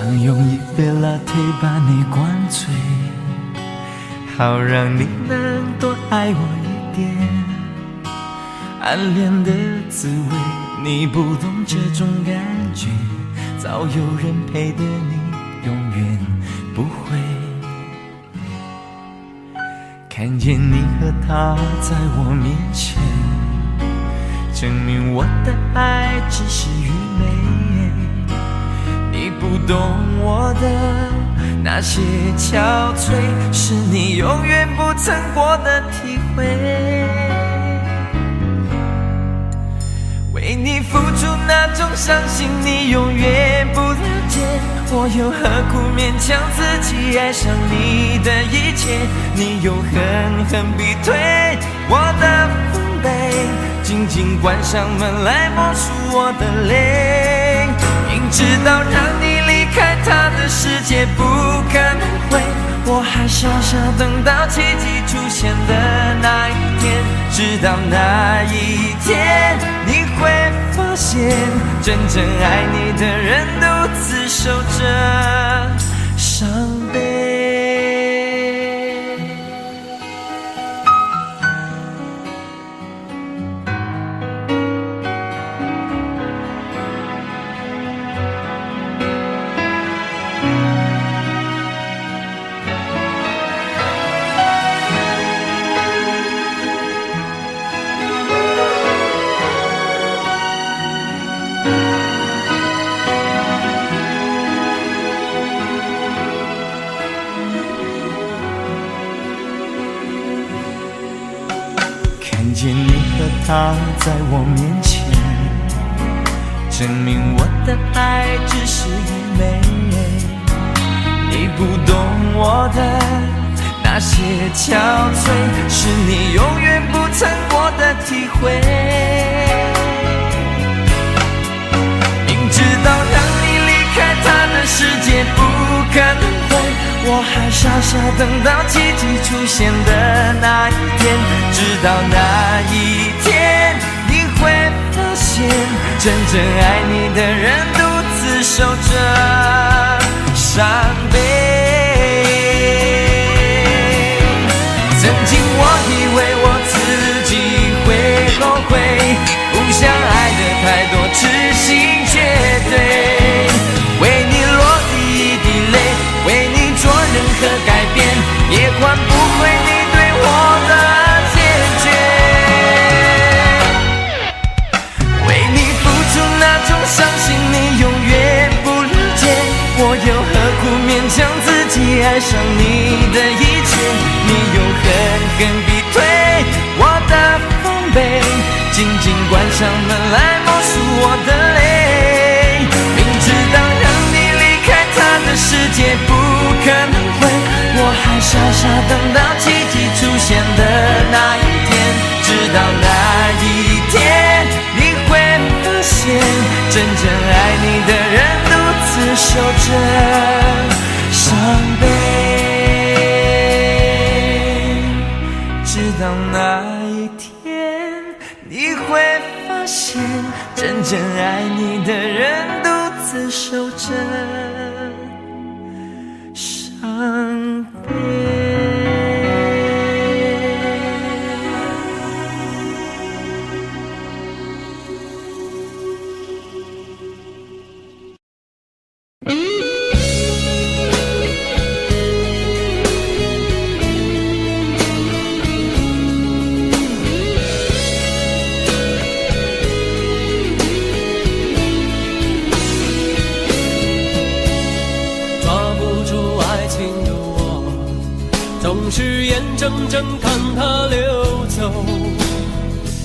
想用一杯 latte 把你灌醉，好让你能多爱我一点。暗恋的滋味，你不懂这种感觉，早有人陪的你永远不会。看见你和他在我面前，证明我的爱只是愚昧。你不懂我的那些憔悴，是你永远不曾过的体会。为你付出那种伤心，你永远不了解。我又何苦勉强自己爱上你的一切？你又狠狠逼退我的防备，紧紧关上门来默数我的泪。明知道让你离开他的世界不可能会，我还傻傻等到奇迹出现的那一天。直到那一天，你会发现真正爱你的人独自守着伤悲。看见你和他在我面前，证明我的爱只是愚昧。你不懂我的那些憔悴，是你永远不曾过的体会。明知道让你离开他的世界不可能会，我还傻傻等到奇迹出现的那一天。直到那一天，你会发现真正爱你的人独自守着伤悲。曾经我以为我自己会后悔，不想爱的太多，痴心绝对。为你落第一滴泪，为你做任何改变，也换不回你对我的坚决。为你付出那种伤心，你永远不了解。我又何苦勉强自己爱上你的一切？你又狠狠逼退我的防备，紧紧关上门来默数我的泪。明知道让你离开他的世界不可能会，我还傻傻等到奇迹出现的那一天。直到那一天，你会发现真正爱你的人独自守着伤悲。直到那一天，你会发现真正爱你的人独自守着伤悲。总是眼睁睁看它流走，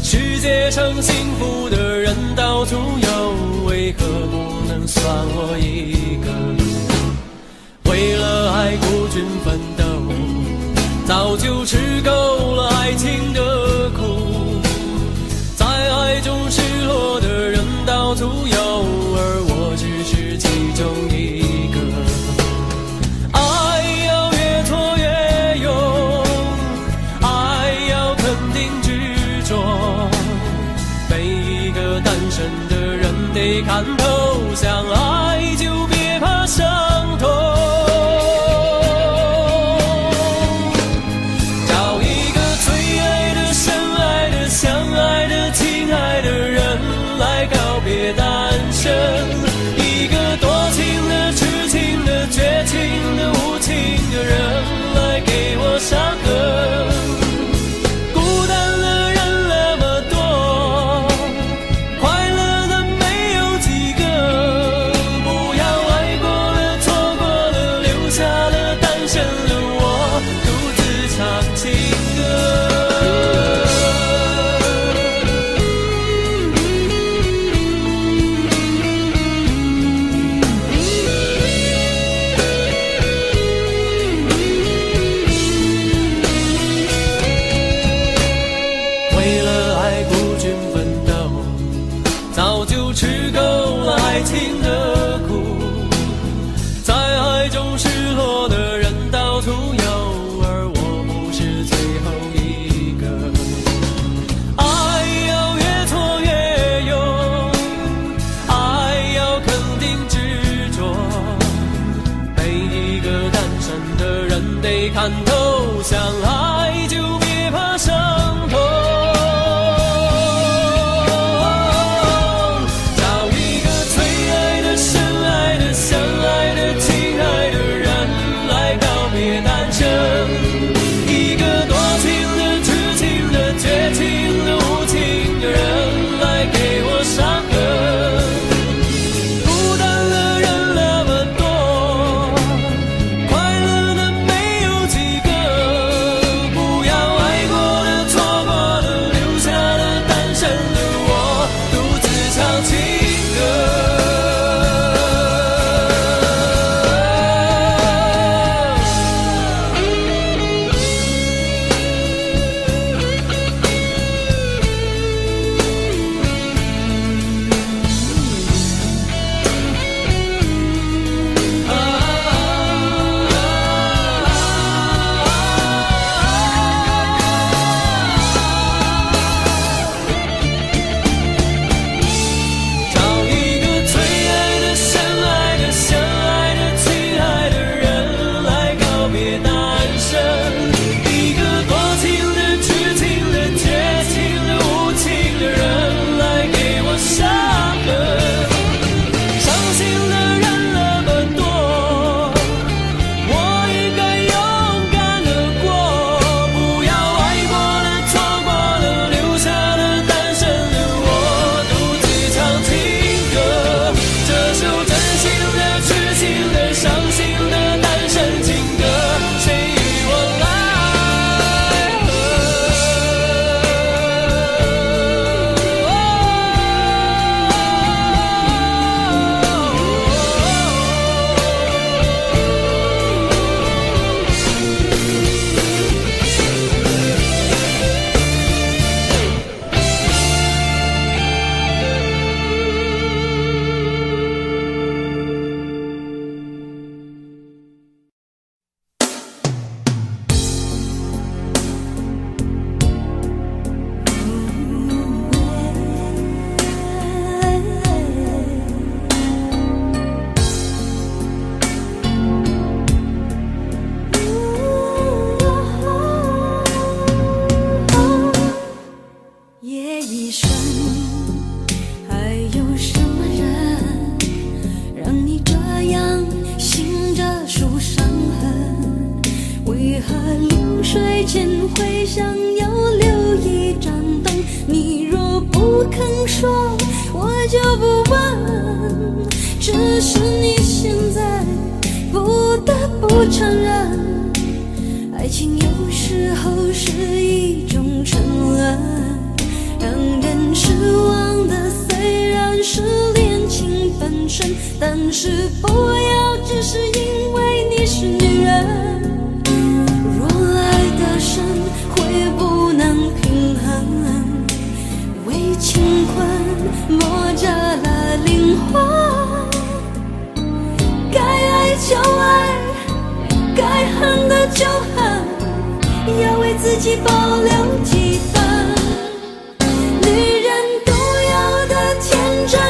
世界上幸福的人到处有，为何不能算我一个？为了爱孤军奋斗，早就吃够了爱情的苦，在爱中失落的人到处有，而我只是其中一个。单身的人得看透，相爱就别怕伤单身。一个多情的、痴情的、绝情的、无情的人来给我伤痕。孤单的人那么多，快乐的没有几个。不要爱过了、错过了，留下了单身的我，独自唱情歌。为了爱孤军奋斗，早就吃够了爱情的苦，在爱中失落的人到处有，而我不是最后一个。爱要越挫越勇，爱要肯定执着，每一个单身的人得看透，相爱就别怕伤痛。一个多情的、痴情的、绝情的、无情的人来给我伤痕。孤单的人那么多，快乐的没有几个。不要爱过了、错过了，留下了单身的我，独自唱情歌。但是不要只是因为你是女人，若爱得深会不能平衡，为情困磨折了灵魂，该爱就爱，该恨的就恨，要为自己保留几分。女人独有的天真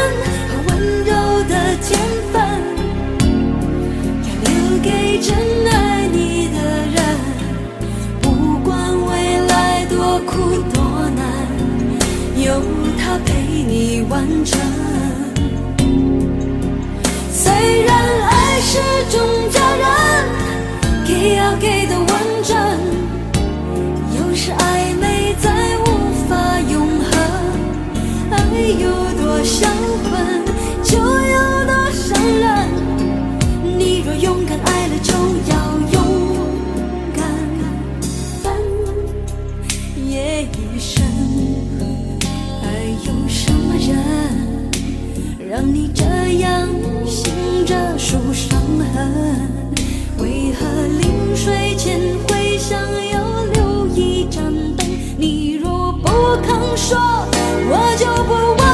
和温柔的天分，要留给真爱你分，就有多伤人。你若勇敢爱了，就要勇敢分，夜已深，还有什么人让你这样醒着数伤痕？为何临睡前会想要留一盏灯？你若不肯说，我就不问。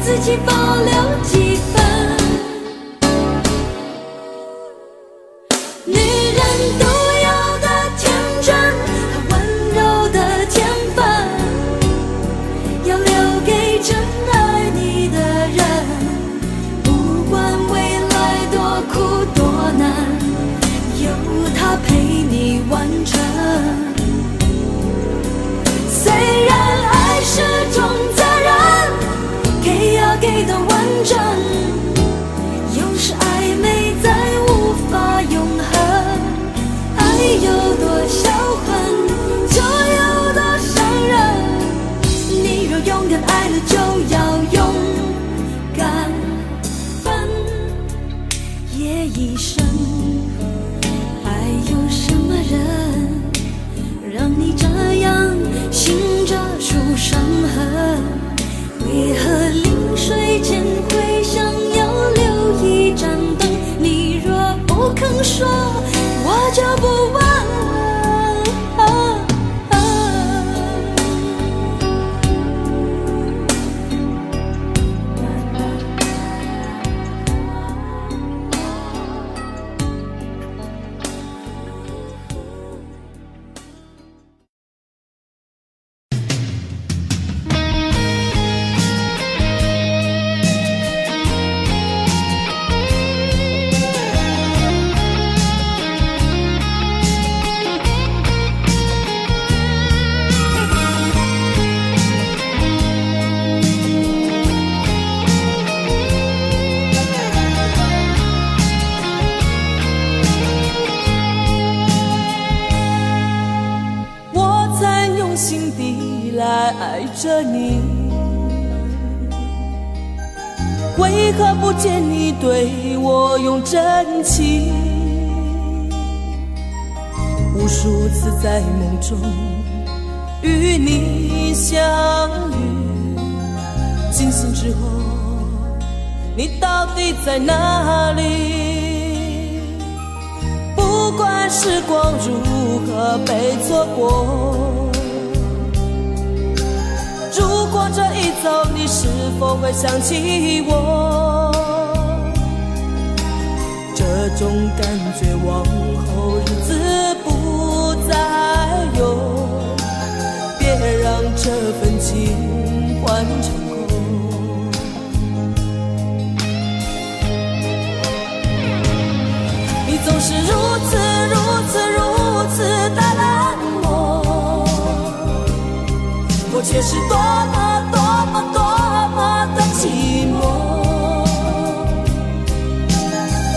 自己保留几分，女人独有的天真和温柔的天分，要留给真爱你的人。不管未来多苦多难，有他陪你完成。虽然爱是种责任，给的完整，有时暧昧再无法永恒。爱有多销魂，就有多伤人。你若勇敢爱了，就要勇敢分。夜已深，还有什么人让你这样醒着数伤痕？为何临睡前会想要留一盏灯？你若不肯说，我就不问。爱着你，为何不见你对我用真情？无数次在梦中与你相遇，惊醒之后，你到底在哪里？不管时光如何被错过，如果这一走，你是否会想起我？这种感觉往后日子不再有，别让这份情换成空。你总是如此的冷漠，我却是多么的寂寞。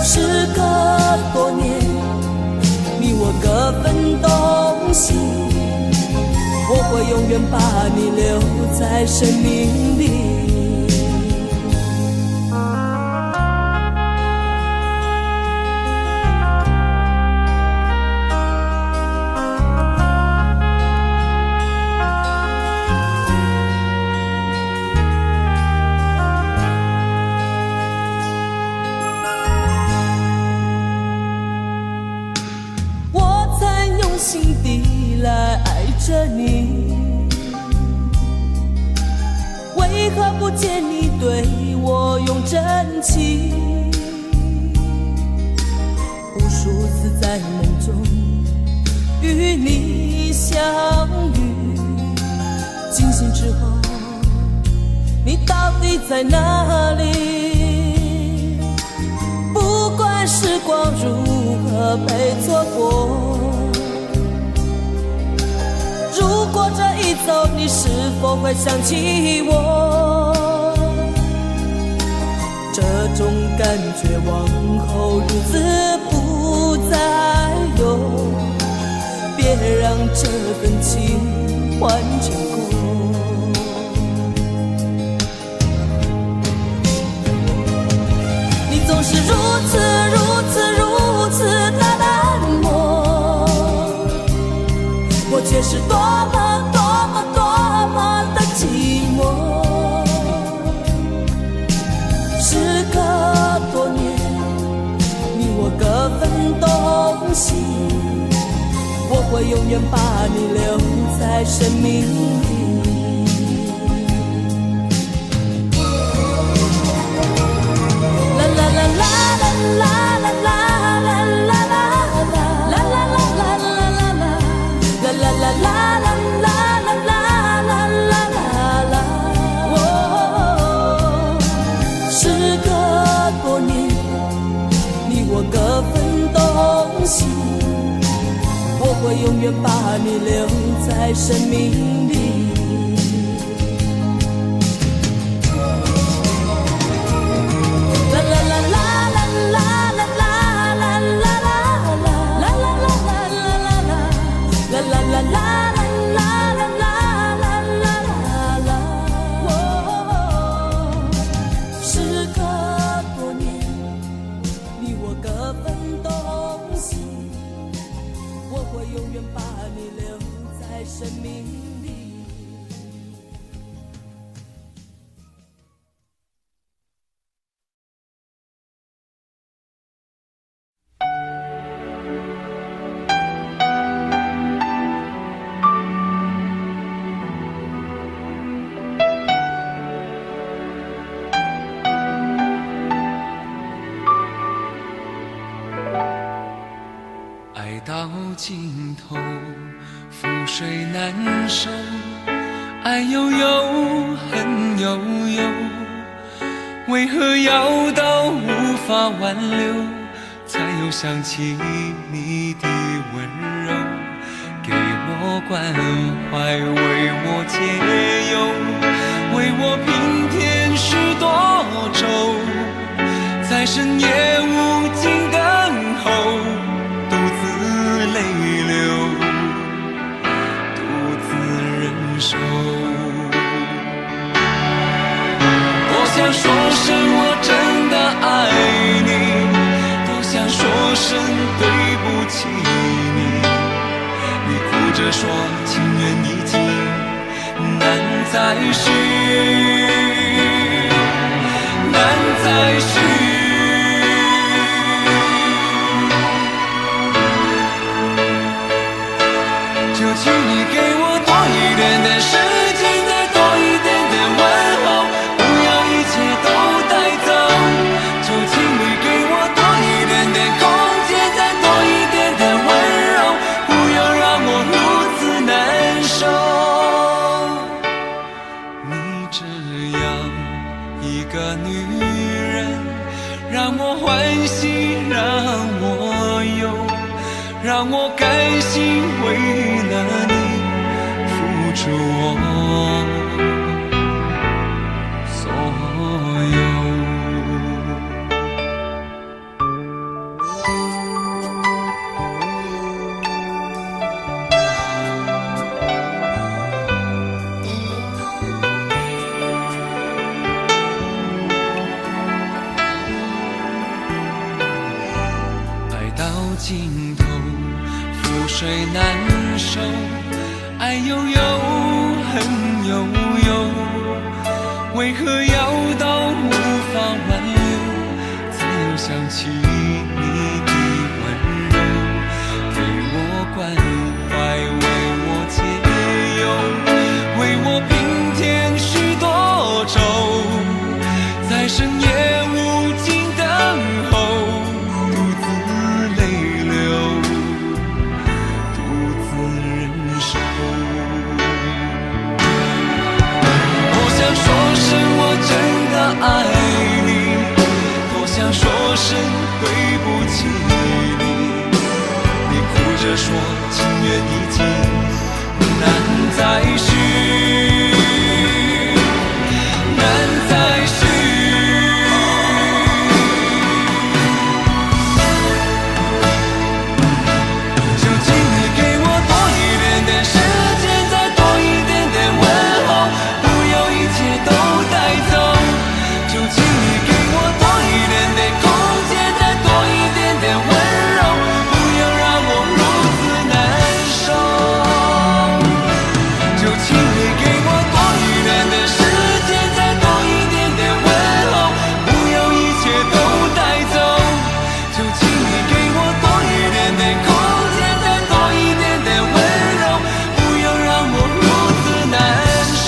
时隔多年，你我各分东西，我会永远把你留在生命里。心底来爱着你，为何不见你对我用真情？底在哪里？不管时光如何被错过，如果这一走，你是否会想起我？这种感觉往后日子不再有，别让这份情换结果。你总是如此的冷漠，我却是多么的寂寞。时隔多年，你我各分东西，我会永远把你留在生命里。啦啦啦啦啦啦啦啦啦啦啦啦啦啦啦啦啦啦。各分东西，我会永远把你留在生命里。啦啦啦啦啦啦啦啦啦啦啦啦啦啦啦啦啦啦。永远把你留在生命里。爱到尽头，覆水难收，爱悠悠，恨悠悠，为何要到无法挽留，才又想起你的温柔，给我关怀，为我解忧，为我平添许多愁，在深夜无尽等候，独自泪流，独自忍受。多想说声我真的爱你，多想说声对不起你，你哭着说情缘已尽，难再续，难再续。请你给我多一点点时间，再多一点点问候，不要一切都带走。就请你给我多一点点空间，再多一点点温柔，不要让我如此难受。你这样一个女人，让我欢喜，让我忧，让我甘心为了你付出我所有。爱到尽头，覆水难收，爱悠悠，恨悠悠，为何要到无法挽留，才又想起你的温柔，给我关怀，为我解忧，为我平添许多愁，在深夜无尽等候，独自泪流，独自忍受。我想说声我真的不起你。你哭着说情缘已经难再续，难再续。就请你给我多一点点时间，再多一点点问候，不要一切都带走。就请你给我多一点点空间，再多一点点温柔，不要让我如此难受。就请你给我多一点点时间，再多一点点问候，不要一切都带走。就请你给我多一点点空间，再多一点点温柔，不要让我如此难受。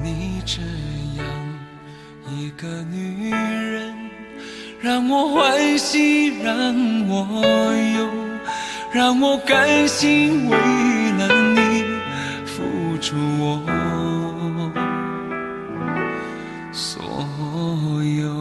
你这样一个女人，让我欢喜，让我忧，让我甘心为了你付出我所有。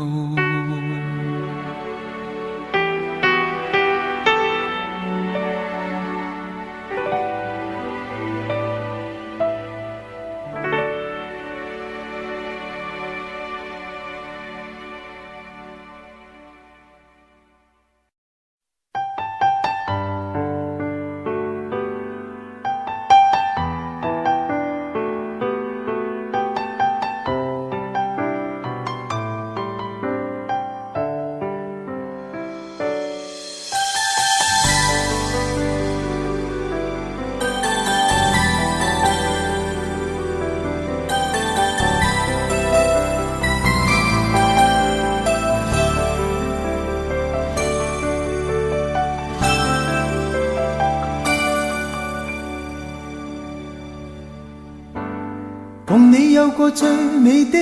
共你有過最美的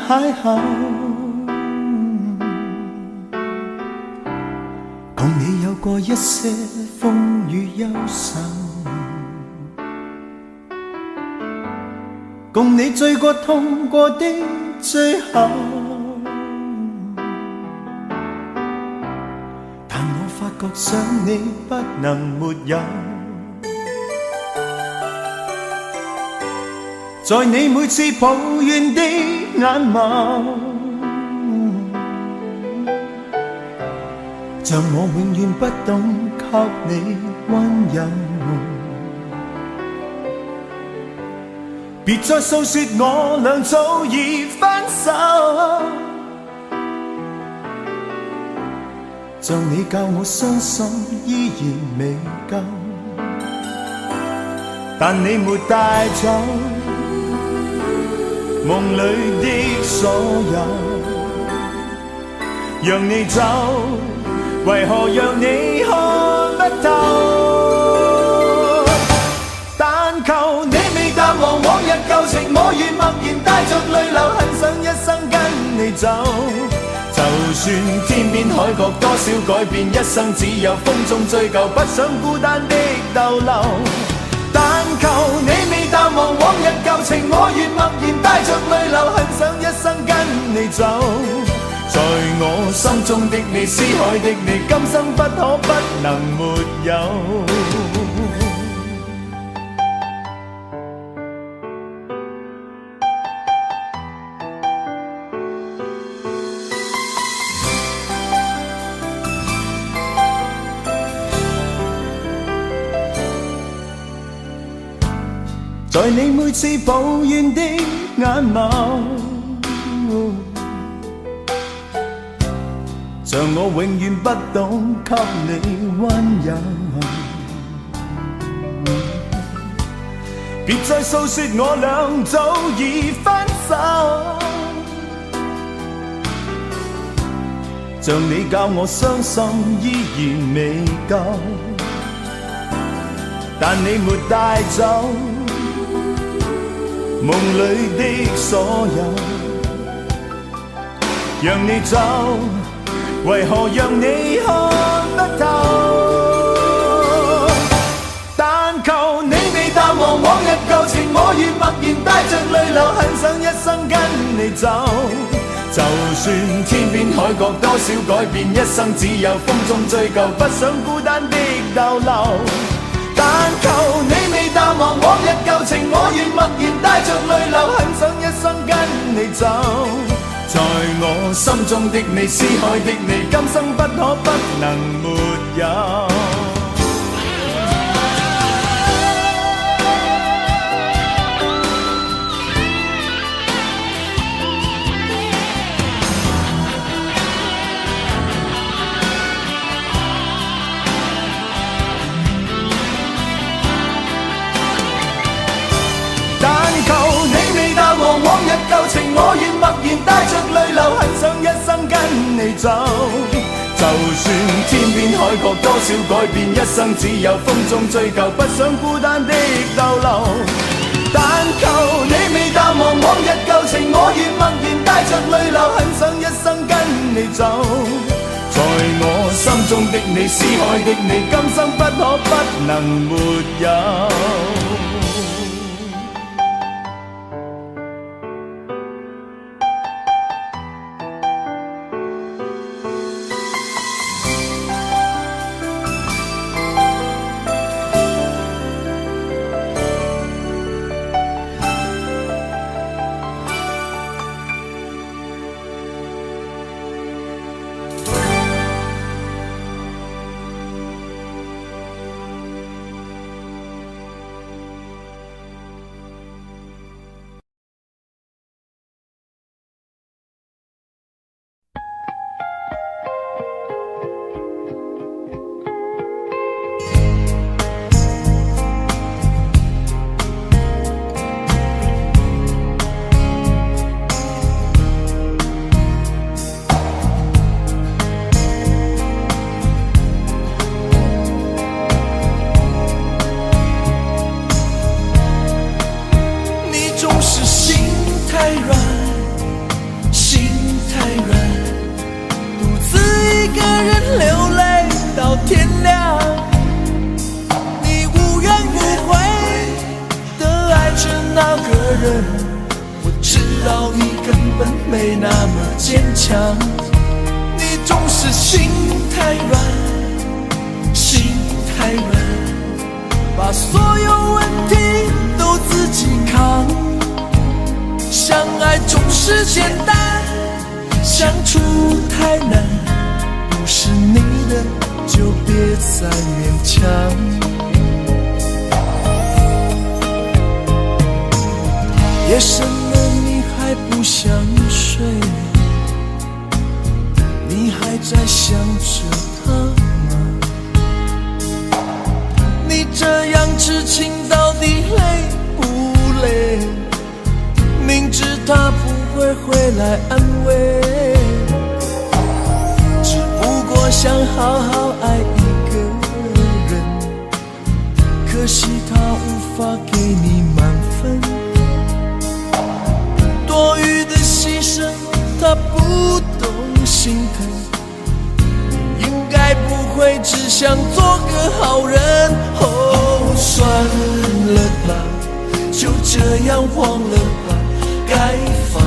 邂逅，共你有過一些風雨憂愁，共你醉過痛過的最後，但我發覺想你不能沒有。在你每次抱怨的眼眸，像我永遠不懂給你溫柔。別再訴說我倆早已分手，像你教我相信依然未夠，但你沒帶走夢裏的所有，讓你走，為何讓你看不透？但求你未淡忘往日舊情，我願默然帶着淚流，很想一生跟你走。就算天邊海角多少改變，一生只有風中追究，不想孤單的逗留。但求你未淡忘往日舊情，我願默然帶着淚流，很想一生跟你走。在我心中的你，思海的你，今生不可不能沒有。在你每次抱怨的眼眸，像我永遠不懂給你溫柔。別再訴說我倆早已分手，像你教我相信依然未夠，但你沒帶走夢裏的所有，讓你走，為何讓你看不透？但求你未淡忘往日舊情，我願默然帶着淚流，很想一生跟你走。就算天邊海角多少改變，一生只有風中追究，不想孤單的逗留。但求你未淡忘往日舊情，我願默然帶着淚流，很想一生跟你走。在我心中的你，思海的你，今生不可不能沒有。往日舊情，我願默然帶着淚流，很想一生跟你走。就算天邊海角多少改變，一生只有風中追究，不想孤單的逗留。但求你未淡忘往日舊情，我願默然帶着淚流，很想一生跟你走。在我心中的你，思海的你，今生不可不能沒有。我知道你根本没那么坚强，你总是心太软，心太软，把所有问题都自己扛。相爱总是简单，相处太难，不是你的就别再勉强。夜深了你还不想睡，你还在想着他吗？你这样痴情到底累不累？明知他不会回来安慰，只不过想好好爱一个人，可惜他无法给你满分，多余的牺牲他不懂心疼，你应该不会只想做个好人。哦，算了吧，就这样忘了吧，该放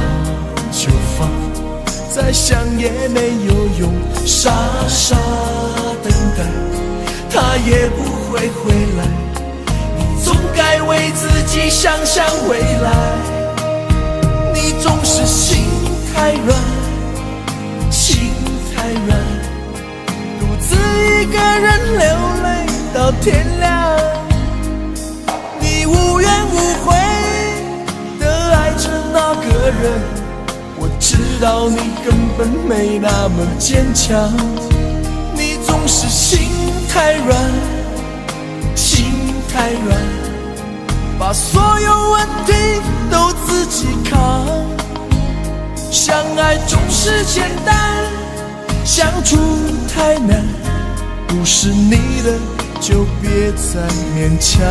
就放，再想也没有用，傻傻等待他也不会回来，你总该为自己想想未来。你总是心太软，心太软，独自一个人流泪到天亮。你无怨无悔地爱着那个人，我知道你根本没那么坚强。你总是心太软，心太软，把所有问题都自己扛。相爱总是简单，相处太难，不是你的就别再勉强。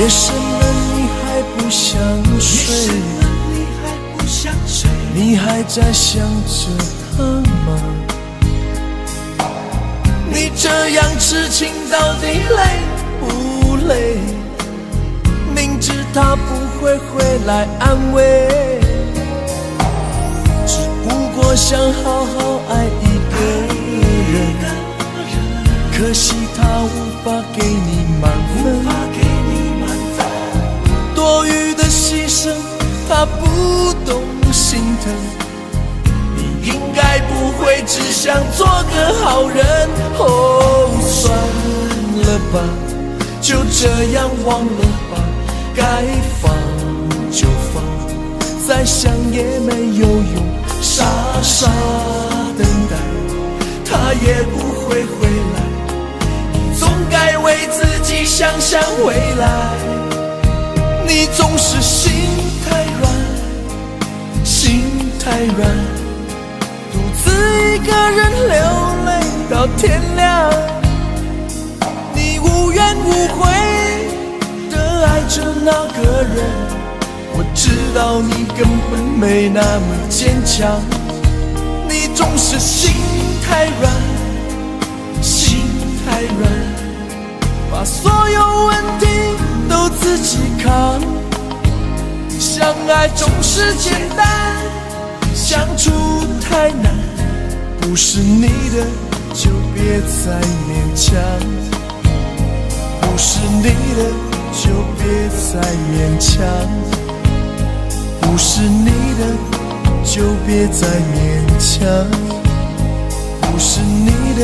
夜深了你还不想睡，你还在想着他吗？你这样痴情到底累不累？明知他不会回来安慰，只不过想好好爱一个人，可惜他无法给你满分，多余的牺牲他不懂心疼，你应该不会只想做个好人。哦，算了吧，就这样忘了吧，该放就放，再想也没有用，傻傻等待他也不会回来，你总该为自己想想未来。你总是心太软，心太软，独自一个人流泪到天亮，你无怨无悔地爱着那个人，我知道你根本没那么坚强，你总是心太软，心太软，把所有问题都自己扛，相爱总是简单，相处太难，不是你的就别再勉强，不是你的就别再勉强，不是你的就别再勉强，不是你的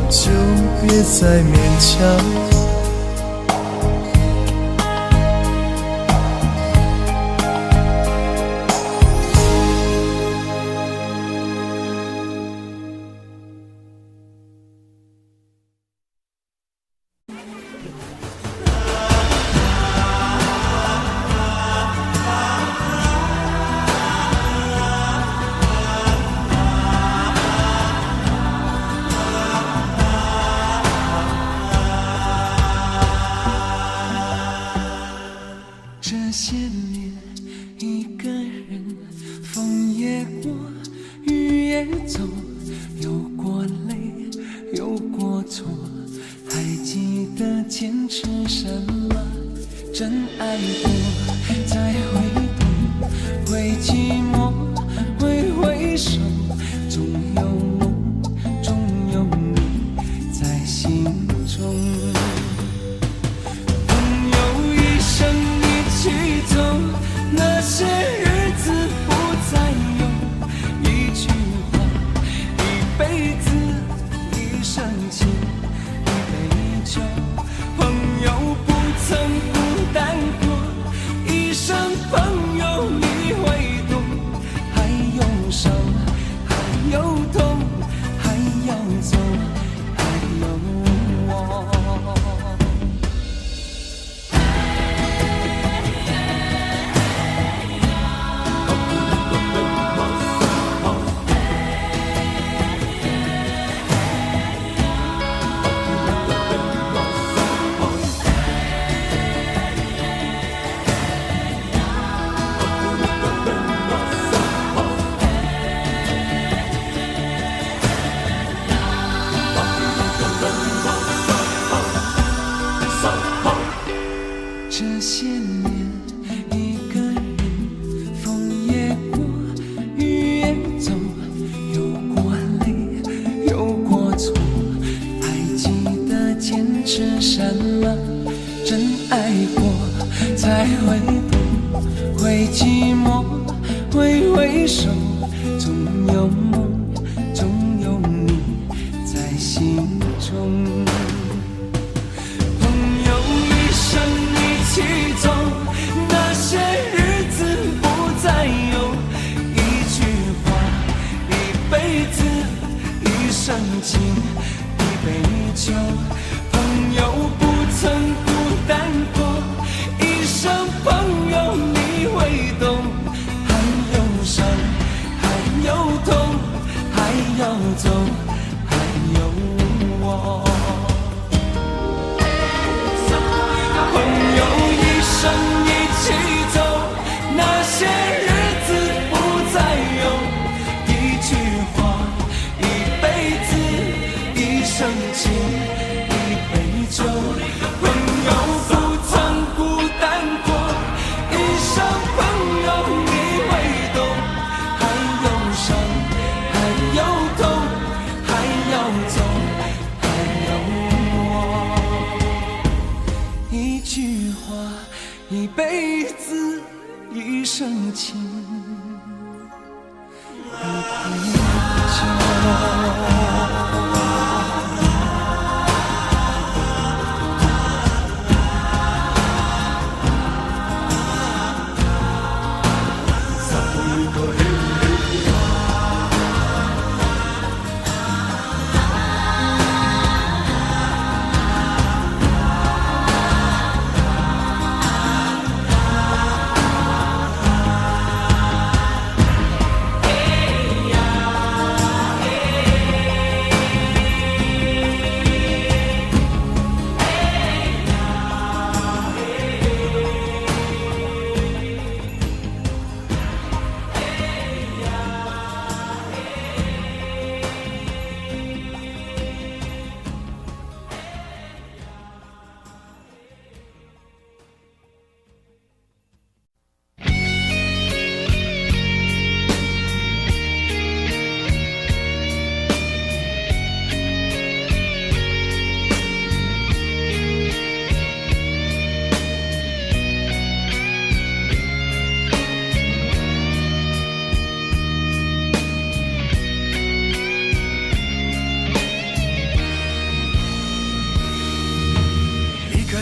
就别再勉强。这些年一个人，风也过，雨也走，有过泪，有过错，还记得坚持什么？真爱过，再回头，会寂寞，会回首，总有梦，总有你在心中。那些日子不再有一句话，一辈子，一生情，一杯酒，朋友不曾孤单过，一生朋友你会懂，还有伤，还有痛，还要走，还有我。这些年一个人，风也过，雨也走，有过泪，有过错，还记得坚持什么？真爱过，才会懂，会寂寞，会回首，总有梦，总有你在心中。那些日子不再有一句话，一辈子，一生情，一杯酒，朋友不曾孤单过，一生朋友你会懂，还有伤，还有痛，还要走，还有我。朋友辈子一生情不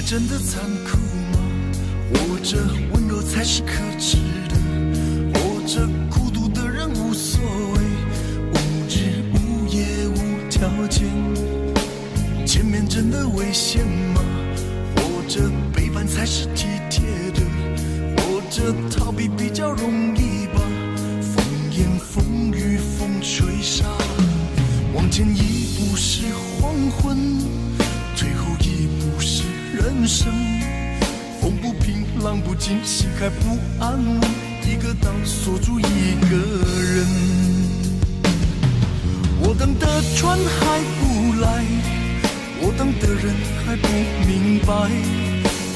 真的残酷吗？活着温柔才是可耻的，活着孤独的人无所谓，无日无夜无条件。见面真的危险吗？活着背叛才是体贴的，活着逃避比较容易吧。风言风语风吹沙，往前一步是黄昏，退后一步是人生。风不平浪不静，心还不安稳，一个岛锁住一个人。我等的船还不来，我等的人还不明白，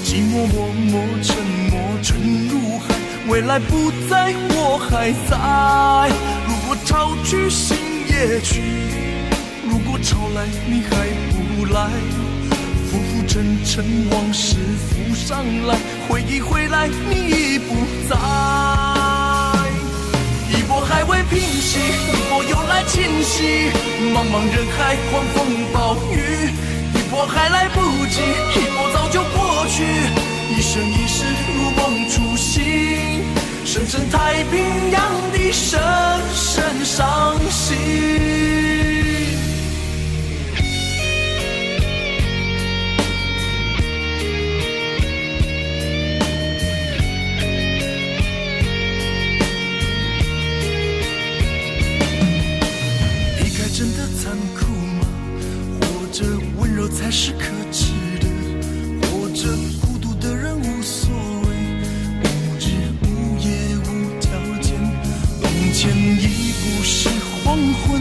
寂寞默默沉默沉入海，未来不在我还在。如果潮去心也去，如果潮来你还不来，浮浮沉沉往事浮上来，回忆回来你已不在。一波还未平息，一波又来侵袭，茫茫人海狂风暴雨，一波还来不及，一波早就过去，一生一世如梦初醒，深深太平洋的深深伤心。真的残酷吗？活着温柔才是可耻的，活着孤独的人无所谓，无日无夜无条件。往前一步是黄昏，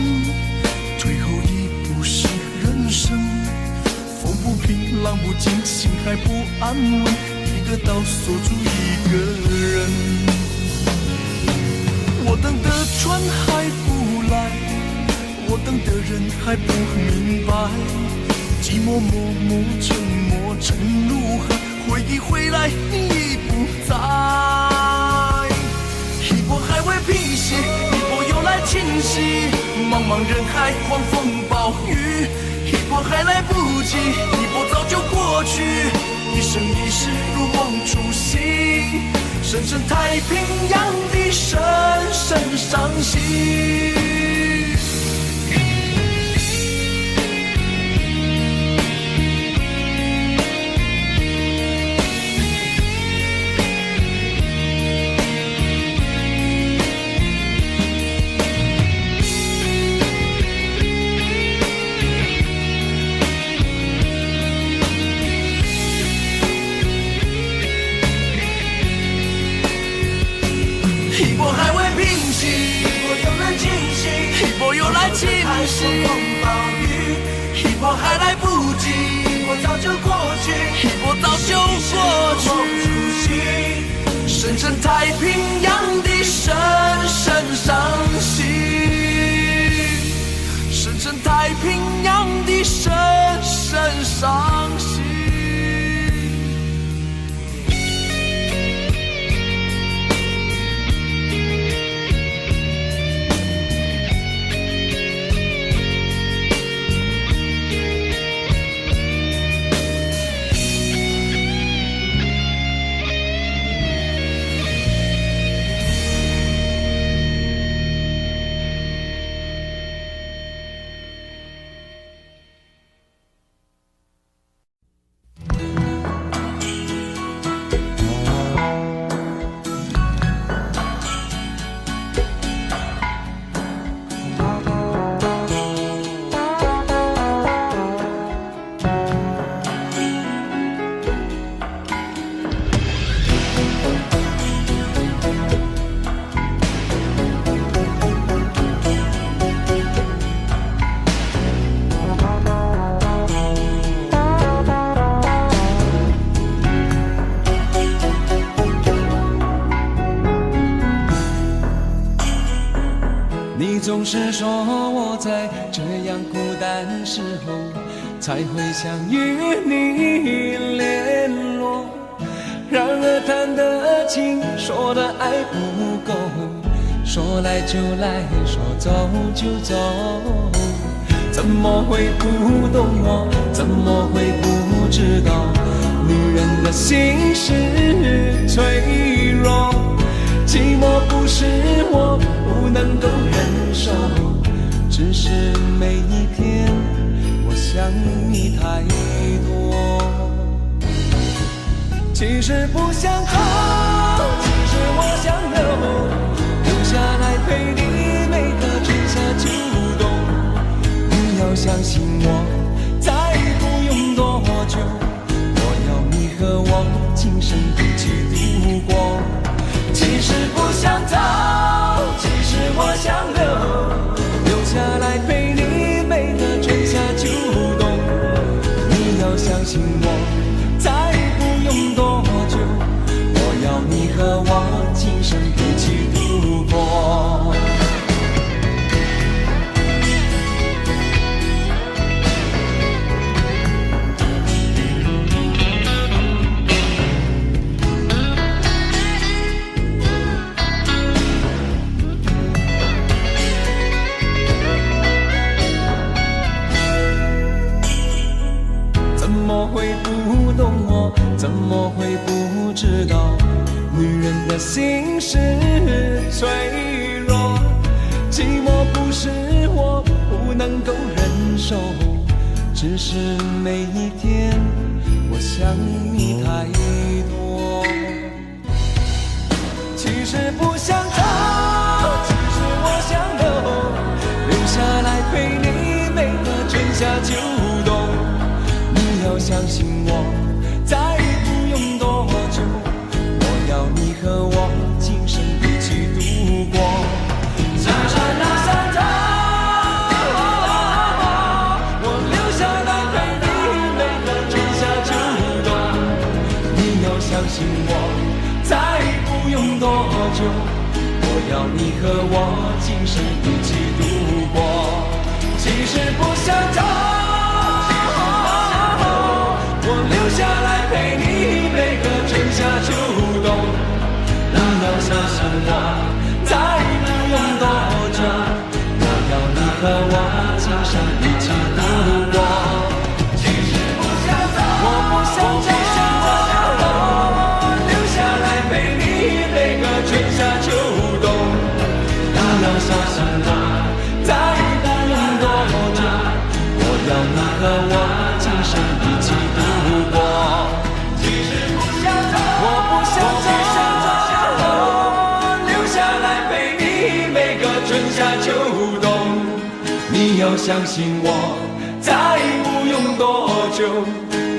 退后一步是人生。风不平浪不静，心还不安稳，一个岛锁住一个人。我等的船还不来，我等的人还不明白，寂寞默默沉默沉入海，回忆回来你已不在。一波还未平息，一波又来侵袭，茫茫人海狂风暴雨，一波还来不及，一波早就过去，一生一世如梦初醒，深深太平洋的深深伤心。一波还未平息，一波又来侵袭，一波又来侵袭，风暴雨，一波还来不及，一波早就过去，一波早就过去，深深太平洋的深深伤心，深深太平洋的深深伤心。总是说我在这样孤单时候才会想与你联络，然而谈的情，说的爱不够，说来就来，说走就走，怎么会不懂我？怎么会不知道？女人的心是脆弱，寂寞不是我不能够忍受，只是每一天我想你太多。其实不想走，其实我想留下来陪你每个春夏秋冬。你要相信我，再不用多久，我要你和我今生一起度过。其实不想走，其实我想留下来陪你每个春夏秋冬。你要相信我，再不用多久，我要你和我今生一起度过。怎么会不知道，女人的心是脆弱，寂寞不是我不能够忍受，只是每一天我想你太多。其实不想走，其实我想留下来陪你每个春夏秋冬。你要相信我，再不用多久，我要你和我今生一起度过。其实不想走，我留下来陪你每个春夏秋冬。你要相信我，再不用多久，我要你和我今生一起度过。其实不想走，我留下来陪你每个春夏秋冬。你要相信我，再不用多久，我要你和我今生一起度过。其实不想走，我不想走，留下来陪你每个春夏秋冬。你要相信我，再不用多久，我要你和我今生一起度过。其实不想走，我不想走，留下来陪你每个春夏秋冬。你要相信我，再不用多久，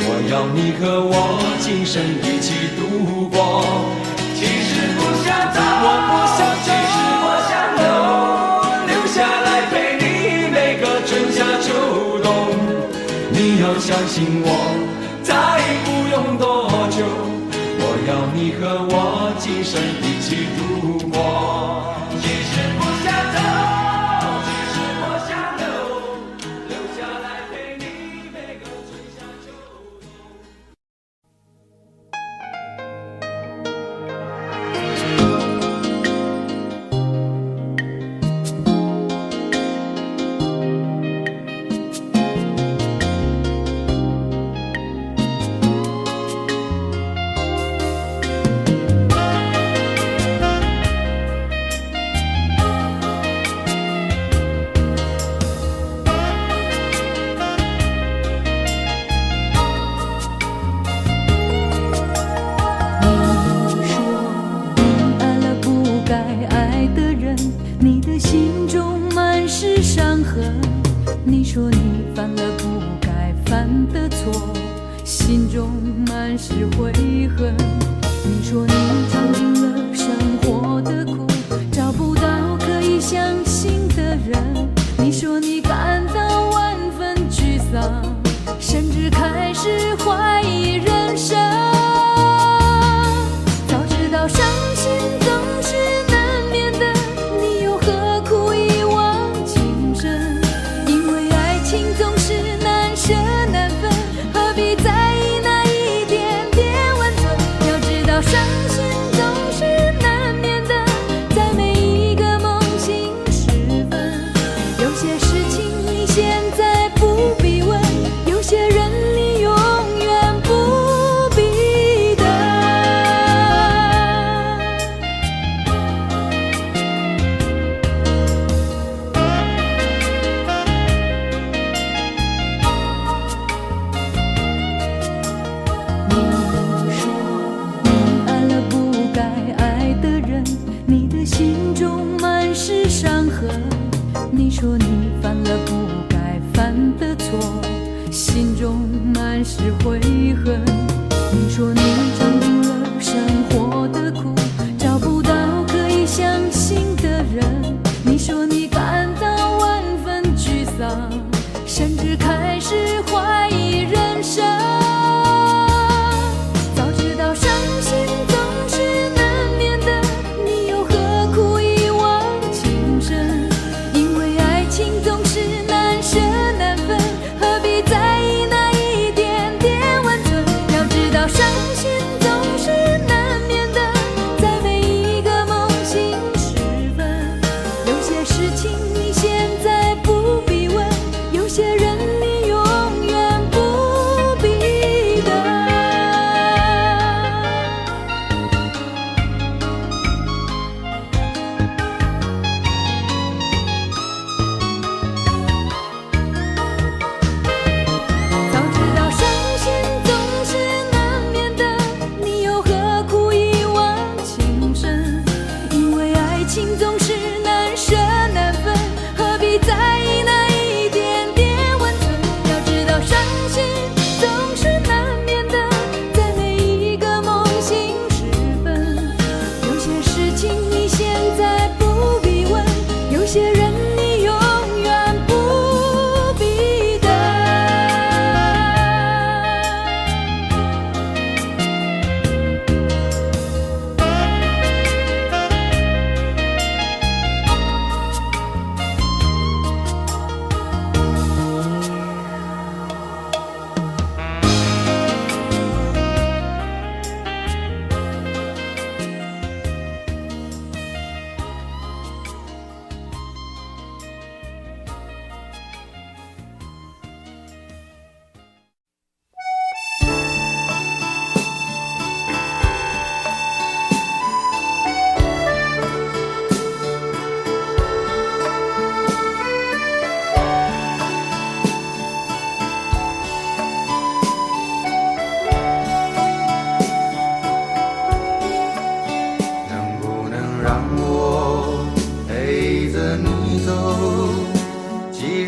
我要你和我今生一起度过。其实不想走，我不想走，其实我想留下来陪你每个春夏秋冬。你要相信我，再不用多久，我要你和我今生一起度过。其实不想走，其实我想留下来陪你每个春夏秋冬。你说你犯了不该犯的错，心中满是悔恨。你说你尝尽了生活的苦，找不到可以相信的人。你说你感到万分沮丧，甚至开始怀疑人生。早知道伤心总是难免的，你又何苦一往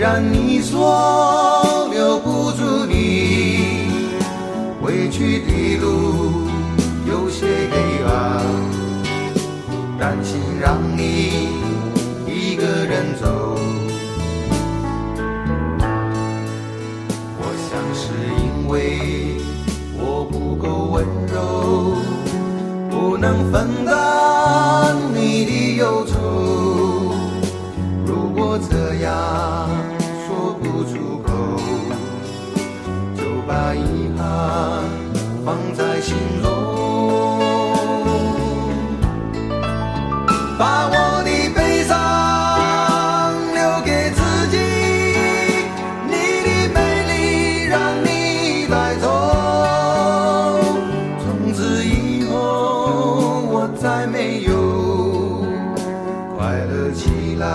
然你说留不住你，回去的路有些黑暗，担心让你一个人走。我想是因为我不够温柔，不能分担你的忧愁。如果这样说不出口，就把遗憾放在心中，把我的悲伤留给自己，你的美丽让你带走。从此以后我再没有快乐起来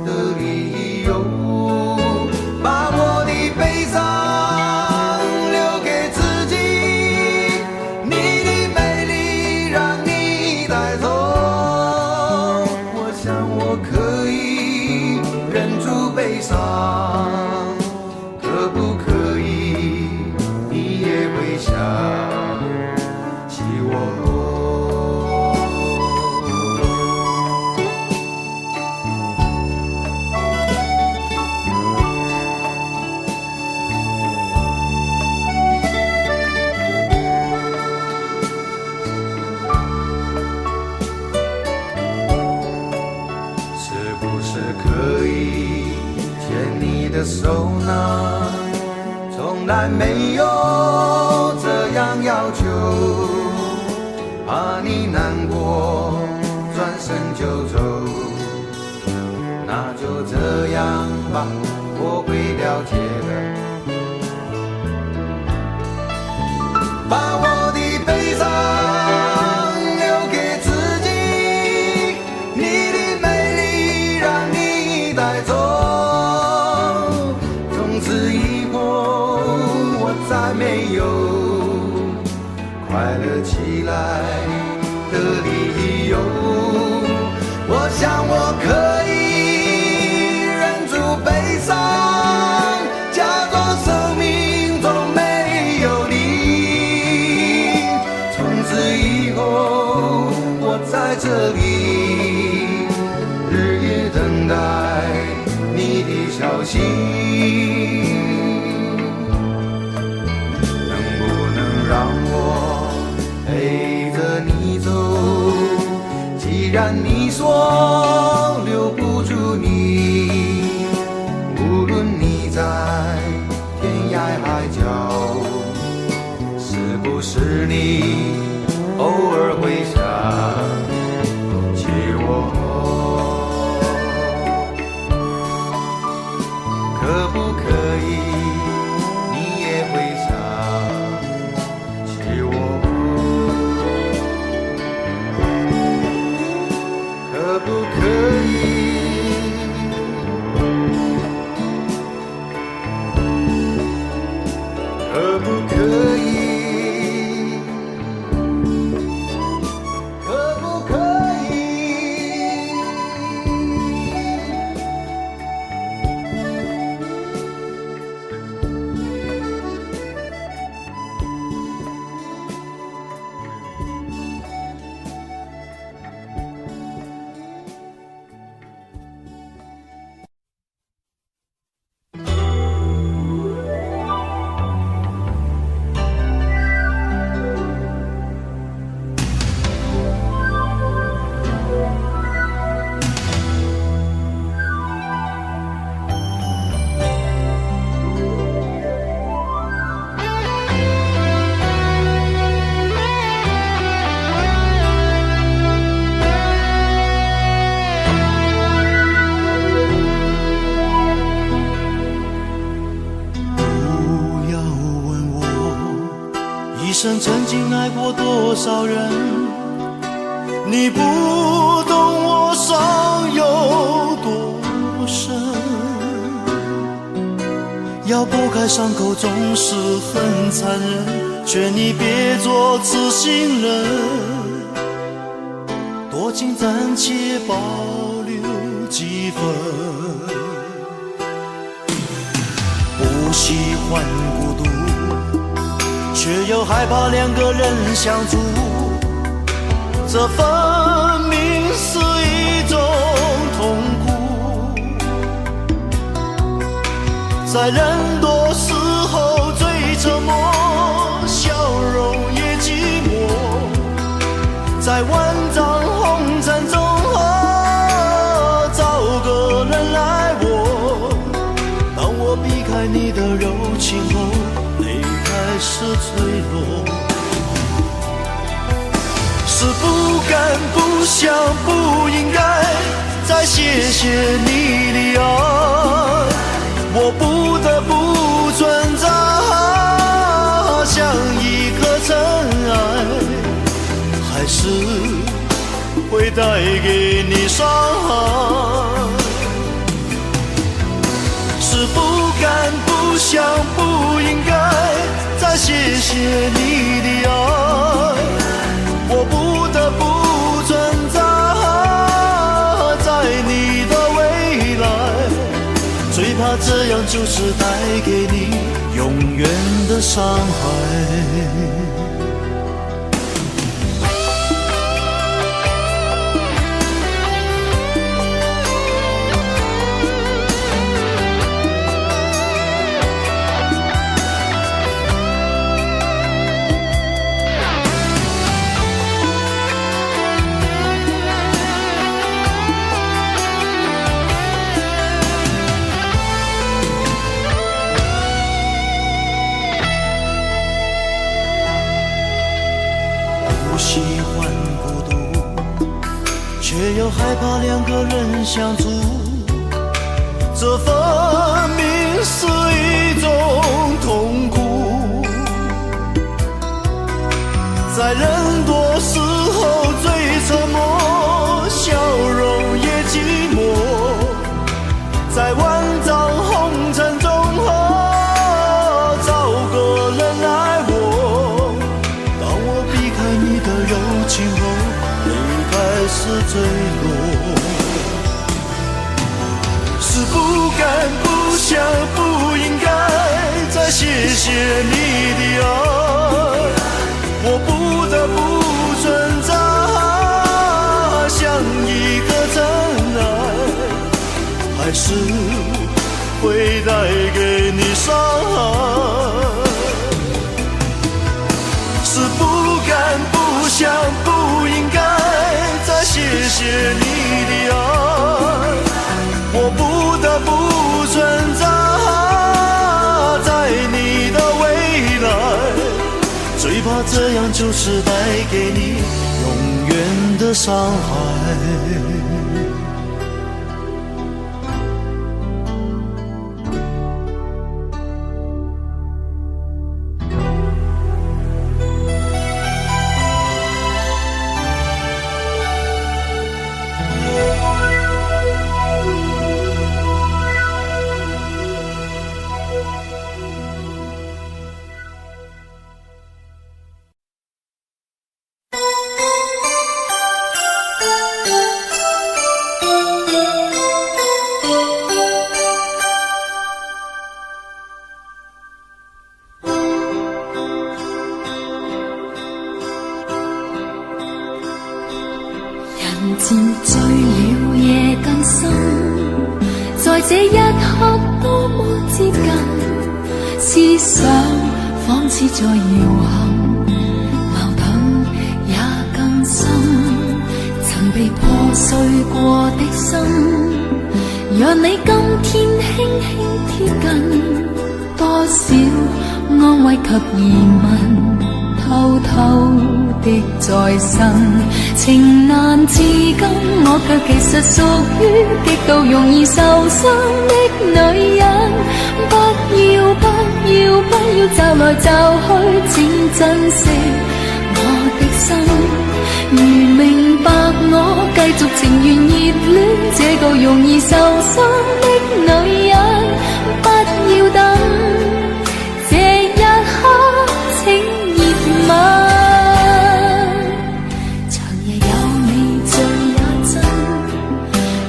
的理由，把我的悲伤留给自己，你的美丽让你带走。我想我可以忍住悲伤，可不可以你也会想起我？是不是可以牵你的手呢？从来没有这样要求，怕你难过转身就走。那就这样吧，我会了解的。把我的悲伤留给自己，你的美丽让你带走。从此以后我再没有快乐起来的理由。我想我可以忍住悲伤，假装生命中没有你。从此以后我在这里日夜等待你的消息，能不能让我陪着你走？既然你说留不住你，无论你在天涯海角，是不是你偶尔会想起我？可不可以你也会想起我？可不可以？可不可以？可不可以？生曾经爱过多少人，你不懂我伤有多深。要拨开伤口总是很残忍，劝你别做痴心人，多情暂且保留几分。喜欢孤独，却又害怕两个人相处，这分明是一种痛苦。在人多时候最沉默，笑容也寂寞，在万丈红尘中找个人来握。当我避开你的柔情后，泪开始坠落，是不敢不想不应该再谢谢你的爱，我不得不存在像一颗尘埃，还是会带给你伤害，是不敢不想不应该再谢谢你的爱，我不得不存在在你的未来，最怕这样就是带给你永远的伤害。喜欢孤独，却又害怕两个人相处，这分明是一种痛苦。在人多时候最沉默，笑容也寂寞，在万丈红尘中找个人来握。当我避开你的柔情后，泪开始坠落，是不敢不想不应该再谢谢你的爱，我不得不存在像一颗尘埃，还是会带给你伤害，是不敢不想不应该再谢谢你的爱，我不得不存在在你的未来，最怕这样就是带给你永远的伤害。人漸醉了夜更深，在這一刻多麼接近，思想仿似在搖撼，矛盾也更深，曾被破碎過的心，讓你今天輕輕貼近，多少安慰及疑問偷偷的在身，情難自禁，我卻其實屬於極度容易受傷的女人。不要不要不要驟來驟去，請珍惜我的心。如明白我繼續情願熱戀這個容易受傷的女人，不要等這一刻請熱吻。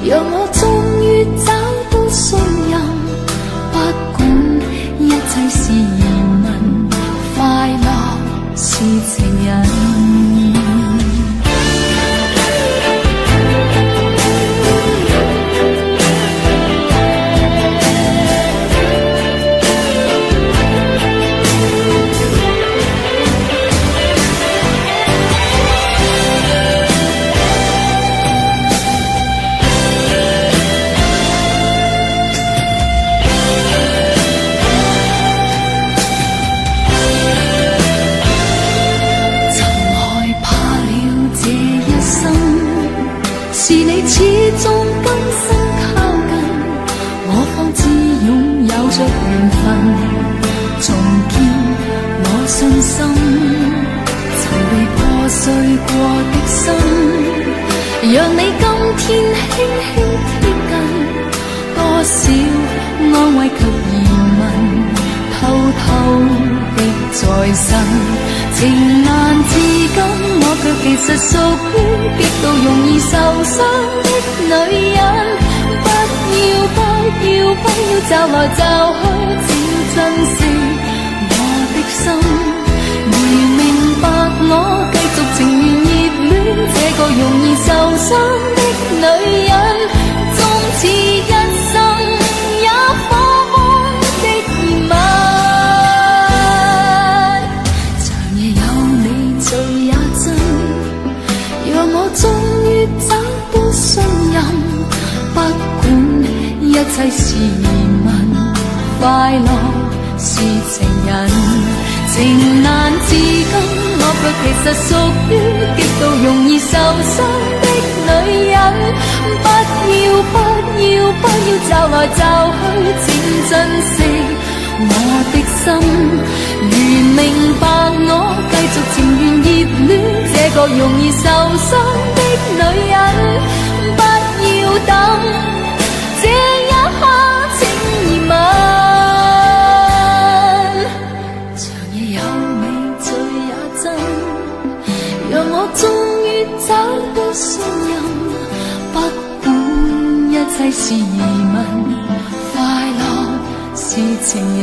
讓我終於找到信任，不管一是你始终甘心靠近，我方知拥有着缘分，重建我信心，曾被破碎過的心，讓你今天輕輕貼近，多少安慰及疑問，偷偷的在身，情難自禁，我卻其實屬於極度容易受傷的女人。不要驟來驟去，請珍惜我的心。如明白我繼續情願熱戀這個容易受傷的女人，終此一生也火般的熱吻。長夜有你最也真，讓我終於找到信任，不管一切是疑問，快樂是情人，情難自禁，我卻其實屬於極度容易受傷的女人。不要驟來驟去，請珍惜我的心。如明白我繼續情願熱戀這個容易受傷的女人，不要等這一刻請疑問。長夜有你最也真，讓我終於找到信任，不管一切是疑問，快樂是情人。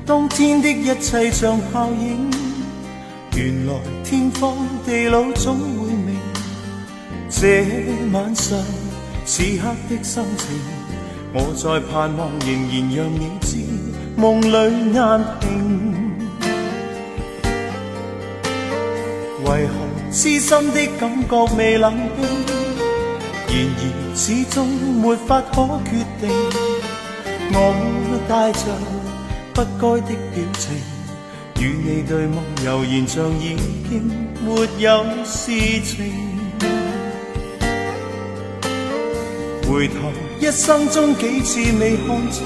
當天的一切像泡影，原來天荒地老總會明。這晚上此刻的心情，我在盼望仍然讓你知，夢裏難平。為何痴心的感覺未冷冰？然而始終沒法可決定。我帶着不該的表情，與你對望，悠然像已經沒有事情。回頭一生中幾次未看清，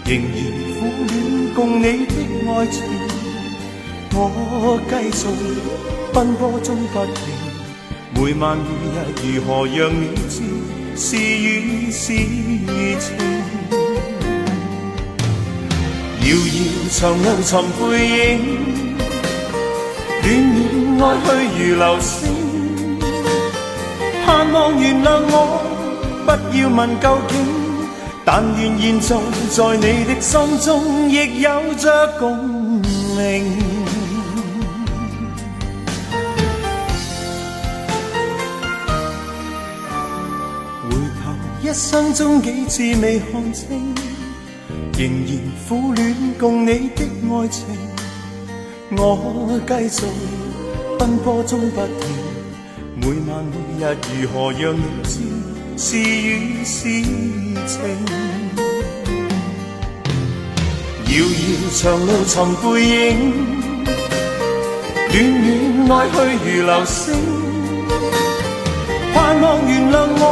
仍然苦戀共你的愛情。我繼續奔波中不停，每晚每日如何讓你知，是與是情。遙遙長路尋背影，戀戀愛去如流星。盼望原諒我，不要問究竟，但願現在在你的心中亦有着共鳴。回頭一生中幾次未看清，仍然苦戀共你的愛情。我繼續奔波中不停，每晚每日如何讓你知，是與是情。遙遙長路尋背影，戀戀愛去如流星。盼望原諒我，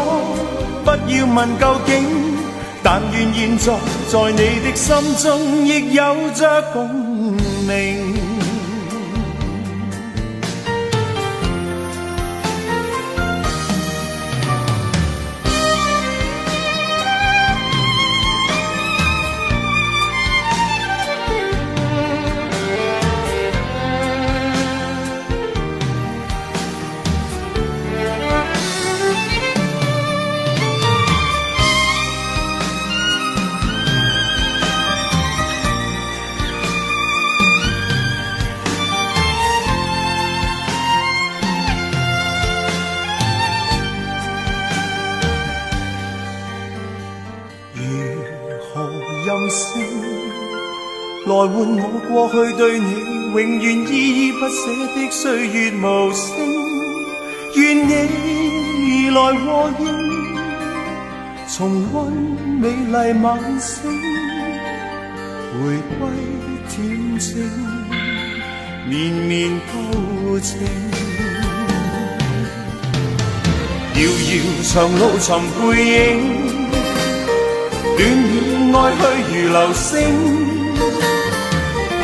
不要問究竟，但願現在在你的心中亦有着共鳴。任性，來換我過去對你永遠依依不捨的歲月無聲。願你來和應，重溫美麗晚星，回歸恬靜，綿綿舊情。遙遙長路尋背影，戀戀愛去如流星。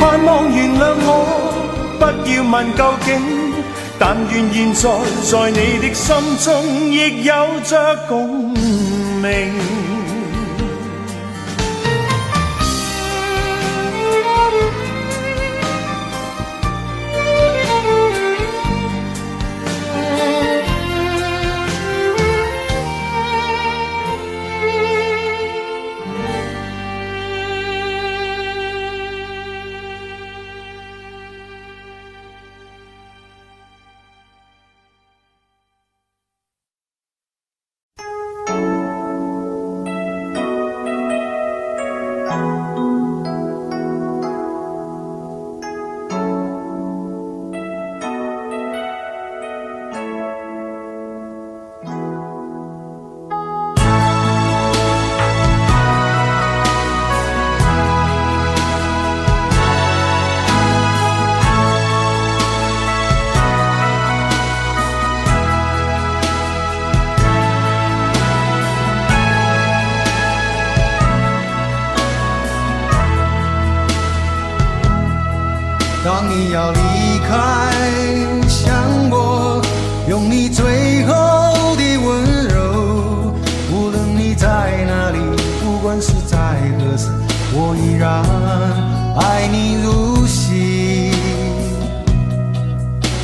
盼望原諒我，不要問究竟，但願現在在你的心中亦有着共鳴。当你要离开，向我用你最后的温柔。无论你在哪里，不管是在何时，我依然爱你如昔。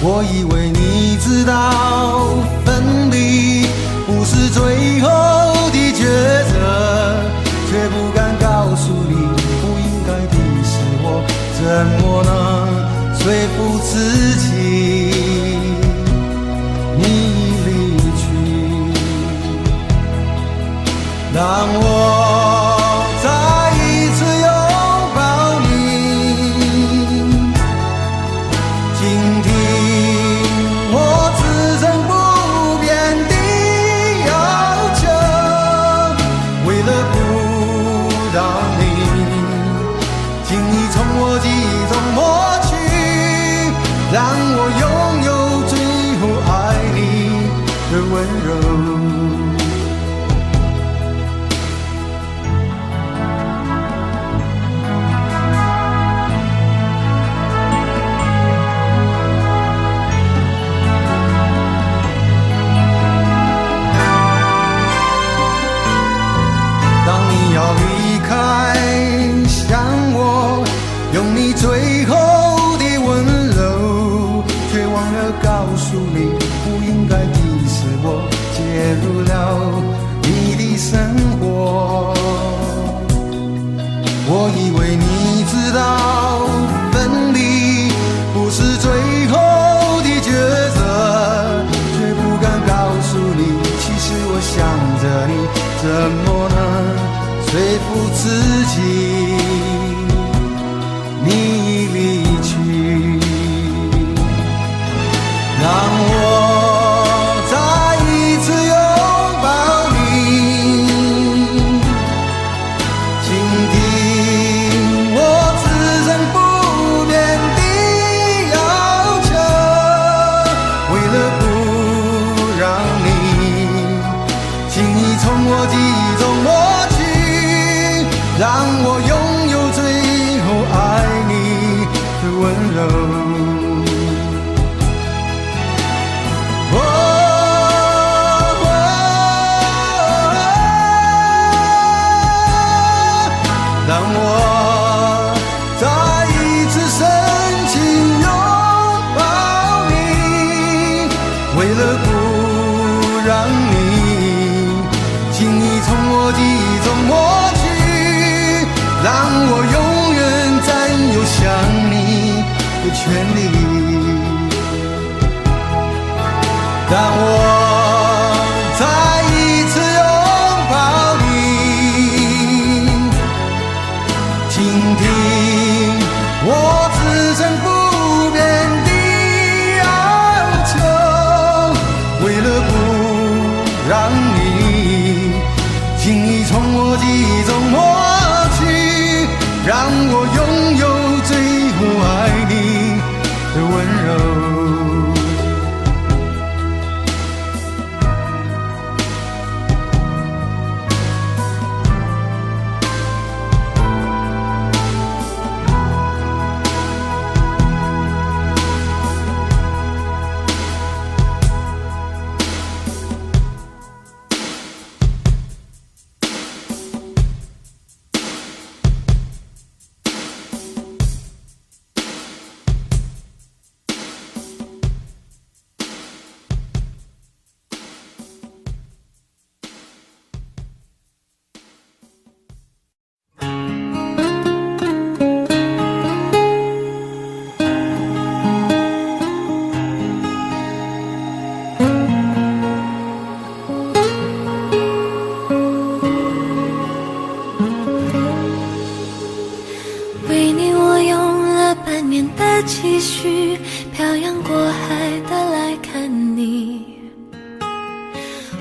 我以为你知道，分离不是最后的抉择，却不敢告诉你，不应该的是我，怎么能说服自己？你离去，让我再一次拥抱你，倾听我此生不变的要求。为了不让你轻易从我记忆中抹去，让我拥有最后爱你的温柔。当你要离开，向我用你最后的温柔，却忘了告诉你，不应该的是我介入了你的生活。我以为你知道，分离不是最后的抉择，却不敢告诉你，其实我想着你，怎么能说服自己？你离去，让我再一次拥抱你，倾听我此生不变的要求。为了不让你轻易从我记忆中抹去，让我拥有最后爱你的温柔。让我再一次深情拥抱你，为了不让你轻易从我记忆中抹去，让我永远占有想你的权利。让我再一次拥抱你，让我拥有最后爱你的温柔。为你我用了半年的积蓄，漂洋过海的来看你。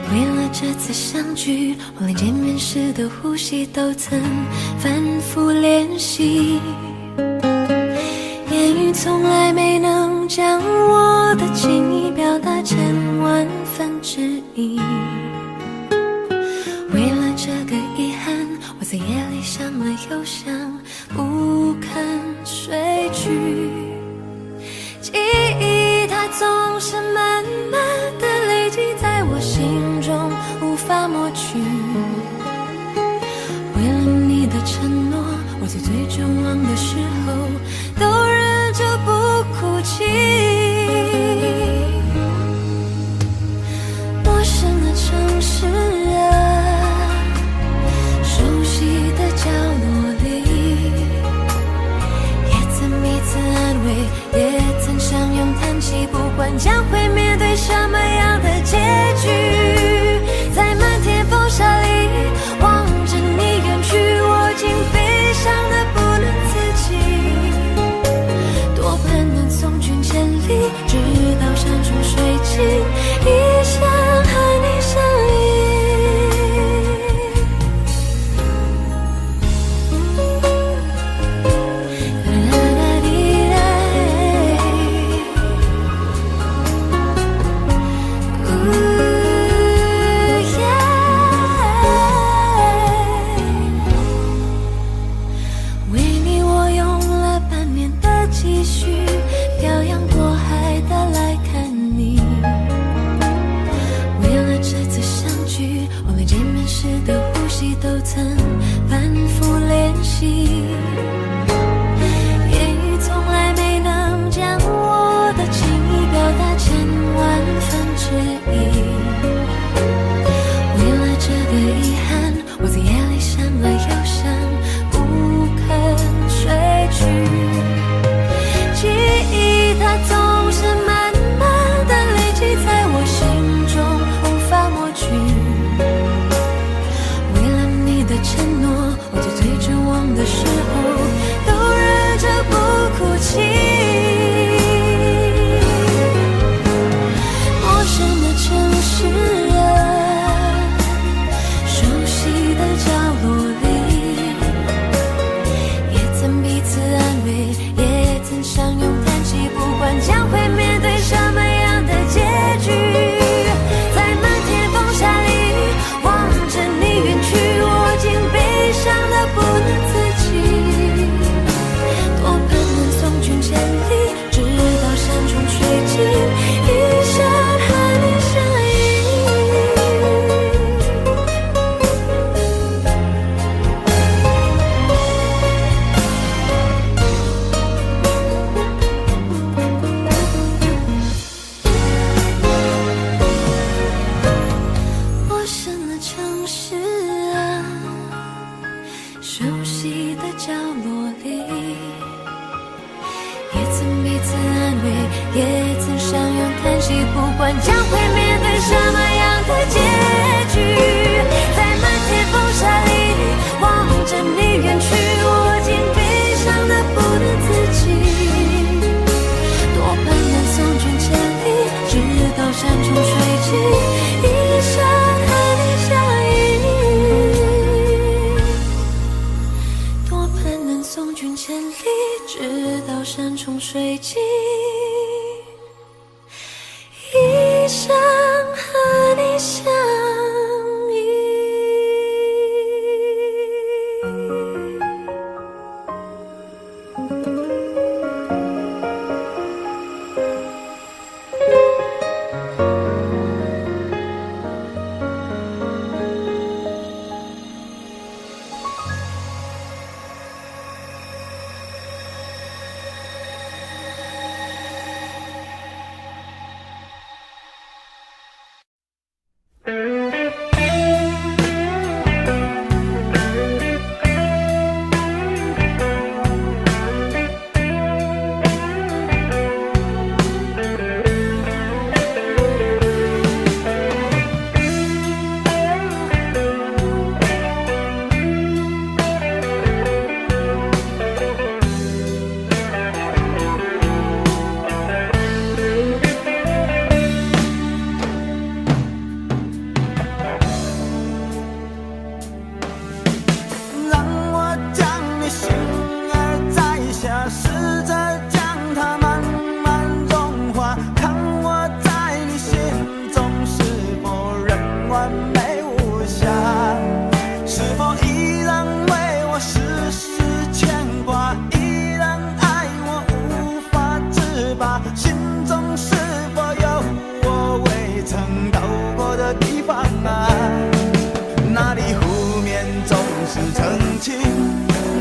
为了这次相聚，我连见面时的呼吸都曾反复练习。言语从来没能将我的情意表达成万分之一。为了这个遗憾，我在夜里想了又想，不肯睡去。记忆它总是慢慢的累积在我心中，无法抹去。为了你的承诺，我在最绝望的时候都忍着不哭泣。陌生的城市啊，熟悉的角落里，也曾彼此安慰，也曾相拥叹息，不管将会面对什么样的结局。在漫天风沙里望着你远去，我竟悲伤得不能自己。多盼能送君千里，直到山穷水尽，一生和你相依。为你我用了半年的积蓄，漂洋过海的来看你。为了这次相聚，我连见面时的呼吸都曾反复练习。言语从来没能将我的情意表达成万分之一。为了这个遗憾，我在夜里想了又想，不肯睡去。记忆它总是慢慢的累积在我心中，无法抹去。为了你的承诺，我在最绝望的时候都忍着不哭泣。陌生的城市啊，熟悉的角落里，也曾彼此安慰，也曾相拥叹息，不管将会面对什么样的结局。在漫天风沙里望着你远去，我竟悲伤得不能自己。多盼能送君千里，直到山穷水尽，一生和你相依。陌生的城市啊，熟悉的角落里，也曾彼此安慰，也曾相拥叹息，不管将会面对什么样的结局。在漫天风沙里望着你远去，我竟悲伤得不能自己。多盼能送君千里，直到山穷水尽，一生和你相依。多盼能送轨迹，一生和你相依。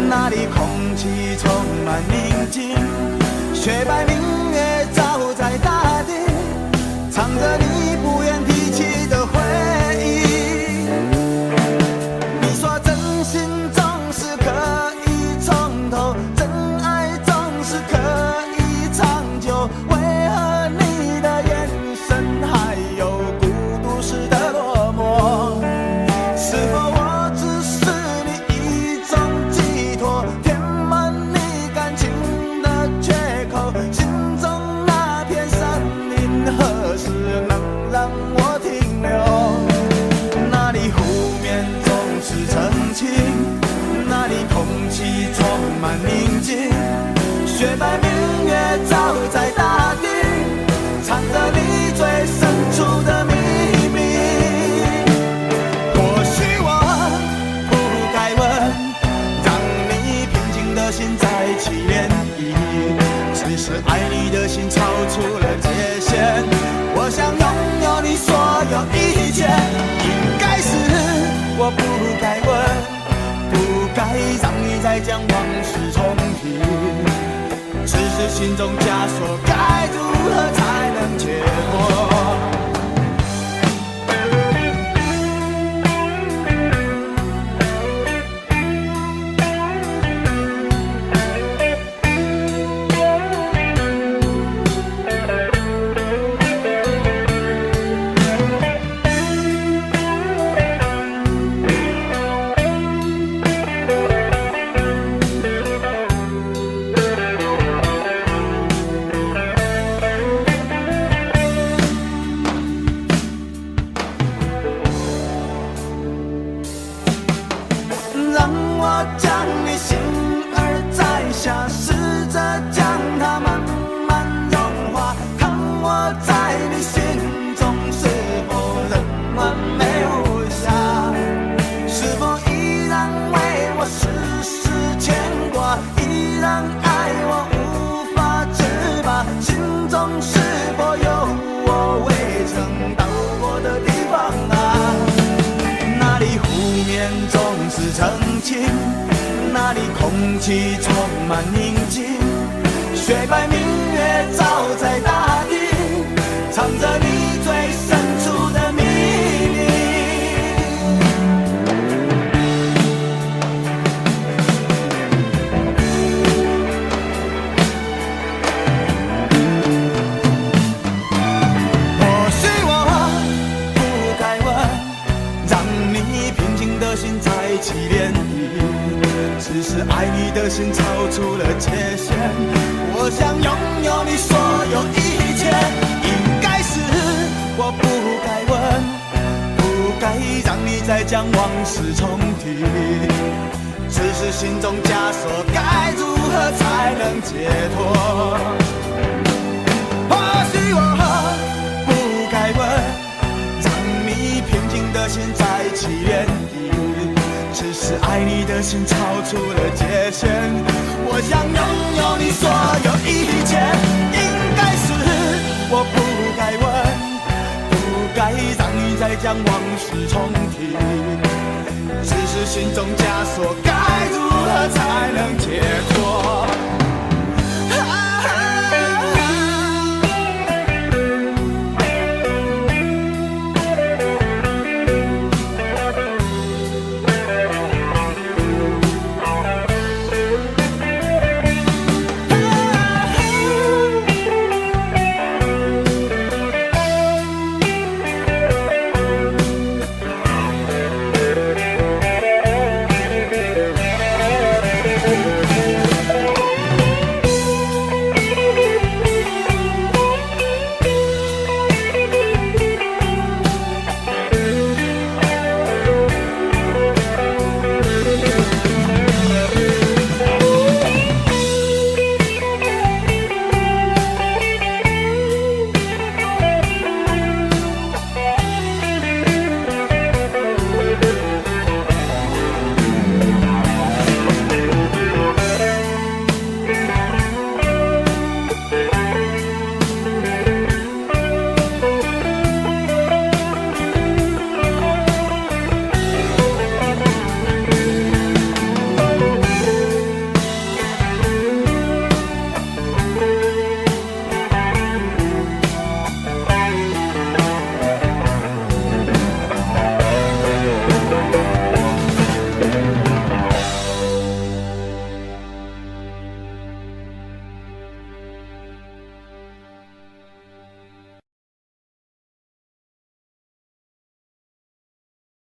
那里空气充满宁静，雪白明月照在大地，藏着你不愿提起的回忆。你说真心总是可以从头，真爱总是可以长久，为何你的眼神还有孤独时的落寞？是否我只是你一种寄托，填满你感情的缺口？心中那片森林何时能让我停留？那里湖面总是澄清，那里空气充满宁静，雪白明月照在大地，藏着你最深处的秘密。或许我不该问，让你平静的心再起涟漪，只是爱你的心超出了界限。我想拥有你所有一切，应该是我不该问，不该让你再将往事重提，只是心中枷锁该如何才能解脱？让我将你心儿摘下，试着将它慢慢融化，看我在你心中是否仍完美无瑕，是否依然为我时时牵挂，依然爱我无法自拔，心中是否有我未曾到过的地方啊？那里湖面总是澄清，那里空气充满宁静，雪白明月照在大地，藏着你最深处的秘密。或许我不该问，让你平静的心再起涟漪，只是爱你的心超出了界限。我想拥有你所有一切，应该是我不该问，不该让你再将往事重提，只是心中枷锁该如何何才能解脱？或许我不该问，让你平静的心再起涟漪。只是爱你的心超出了界限，我想拥有你所有一切。应该是我不该问，不该让你再将往事重提。只是心中枷锁该如何才能解脱？